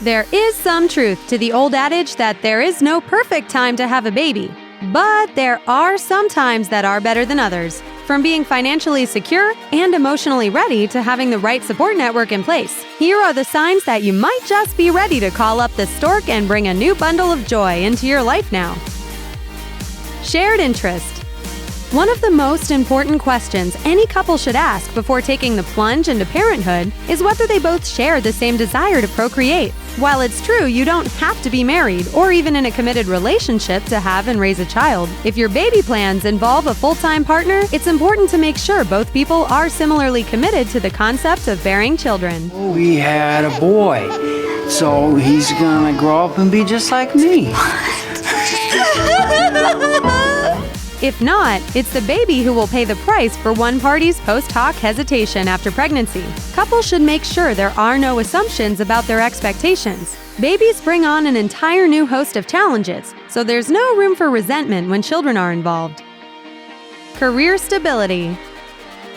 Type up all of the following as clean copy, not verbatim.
There is some truth to the old adage that there is no perfect time to have a baby, but there are some times that are better than others. From being financially secure and emotionally ready to having the right support network in place, here are the signs that you might just be ready to call up the stork and bring a new bundle of joy into your life now. Shared interest. One of the most important questions any couple should ask before taking the plunge into parenthood is whether they both share the same desire to procreate. While it's true you don't have to be married or even in a committed relationship to have and raise a child, if your baby plans involve a full-time partner, it's important to make sure both people are similarly committed to the concept of bearing children. We had a boy, so he's gonna grow up and be just like me. If not, it's the baby who will pay the price for one party's post hoc hesitation after pregnancy. Couples should make sure there are no assumptions about their expectations. Babies bring on an entire new host of challenges, so there's no room for resentment when children are involved. Career stability.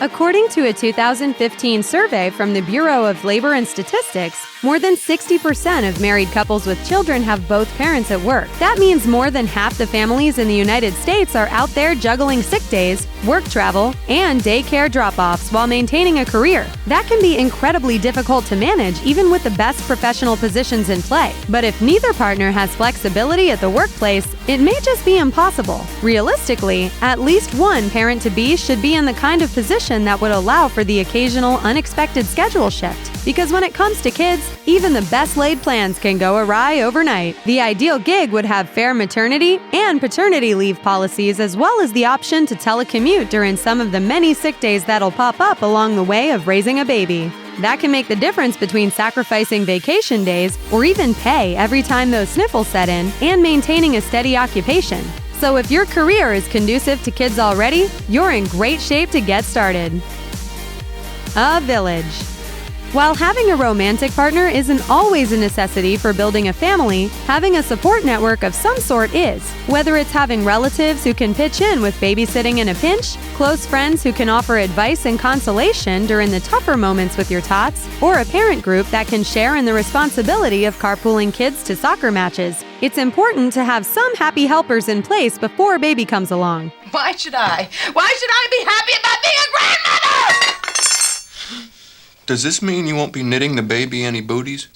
According to a 2015 survey from the Bureau of Labor and Statistics, more than 60% of married couples with children have both parents at work. That means more than half the families in the United States are out there juggling sick days, work travel, and daycare drop-offs while maintaining a career. That can be incredibly difficult to manage even with the best professional positions in play. But if neither partner has flexibility at the workplace, it may just be impossible. Realistically, at least one parent-to-be should be in the kind of position that would allow for the occasional unexpected schedule shift. Because when it comes to kids, even the best laid plans can go awry overnight. The ideal gig would have fair maternity and paternity leave policies, as well as the option to telecommute during some of the many sick days that'll pop up along the way of raising a baby. That can make the difference between sacrificing vacation days or even pay every time those sniffles set in and maintaining a steady occupation. So if your career is conducive to kids already, you're in great shape to get started. A village. While having a romantic partner isn't always a necessity for building a family, having a support network of some sort is. Whether it's having relatives who can pitch in with babysitting in a pinch, close friends who can offer advice and consolation during the tougher moments with your tots, or a parent group that can share in the responsibility of carpooling kids to soccer matches, it's important to have some happy helpers in place before a baby comes along. Why should I be happy about being a grandmother? Does this mean you won't be knitting the baby any booties?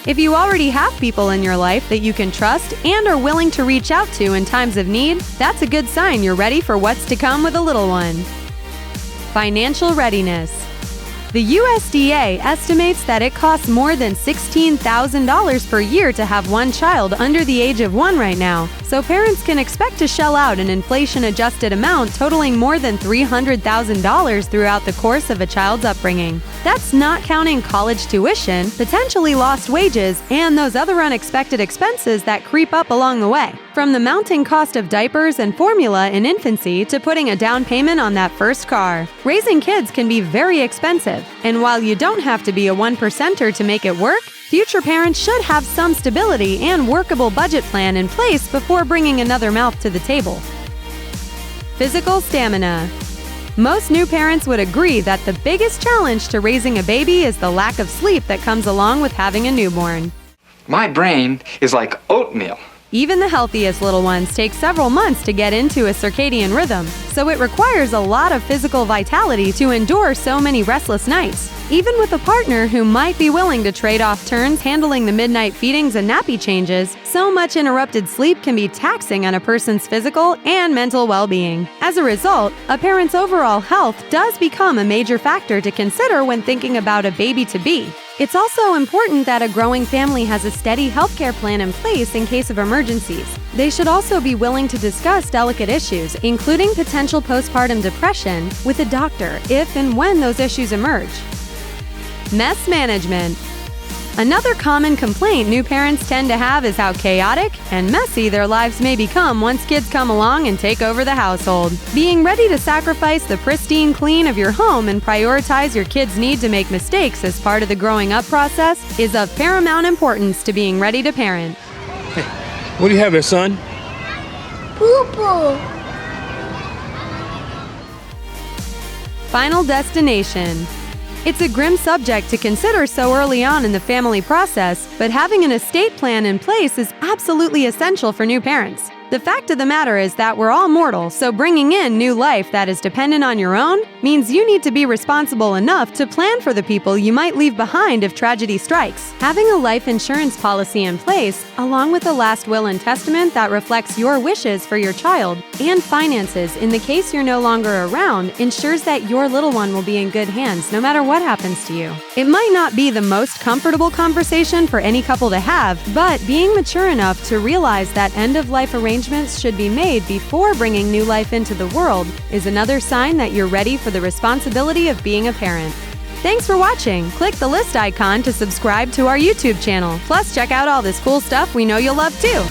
If you already have people in your life that you can trust and are willing to reach out to in times of need, that's a good sign you're ready for what's to come with a little one. Financial readiness. The USDA estimates that it costs more than $16,000 per year to have one child under the age of 1 right now, so parents can expect to shell out an inflation-adjusted amount totaling more than $300,000 throughout the course of a child's upbringing. That's not counting college tuition, potentially lost wages, and those other unexpected expenses that creep up along the way. From the mounting cost of diapers and formula in infancy to putting a down payment on that first car. Raising kids can be very expensive, and while you don't have to be a 1%er to make it work, future parents should have some stability and workable budget plan in place before bringing another mouth to the table. Physical stamina. Most new parents would agree that the biggest challenge to raising a baby is the lack of sleep that comes along with having a newborn. My brain is like oatmeal. Even the healthiest little ones take several months to get into a circadian rhythm, so it requires a lot of physical vitality to endure so many restless nights. Even with a partner who might be willing to trade off turns handling the midnight feedings and nappy changes, so much interrupted sleep can be taxing on a person's physical and mental well-being. As a result, a parent's overall health does become a major factor to consider when thinking about a baby-to-be. It's also important that a growing family has a steady healthcare plan in place in case of emergencies. They should also be willing to discuss delicate issues, including potential postpartum depression, with a doctor if and when those issues emerge. Mess management. Another common complaint new parents tend to have is how chaotic and messy their lives may become once kids come along and take over the household. Being ready to sacrifice the pristine clean of your home and prioritize your kids' need to make mistakes as part of the growing up process is of paramount importance to being ready to parent. Hey, what do you have there, son? Poo-poo. Final destination. It's a grim subject to consider so early on in the family process, but having an estate plan in place is absolutely essential for new parents. The fact of the matter is that we're all mortal, so bringing in new life that is dependent on your own means you need to be responsible enough to plan for the people you might leave behind if tragedy strikes. Having a life insurance policy in place, along with a last will and testament that reflects your wishes for your child and finances in the case you're no longer around, ensures that your little one will be in good hands no matter what happens to you. It might not be the most comfortable conversation for any couple to have, but being mature enough to realize that end-of-life arrangements should be made before bringing new life into the world is another sign that you're ready for the responsibility of being a parent. Thanks for watching. Click the list icon to subscribe to our YouTube channel. Plus, check out all this cool stuff we know you'll love too.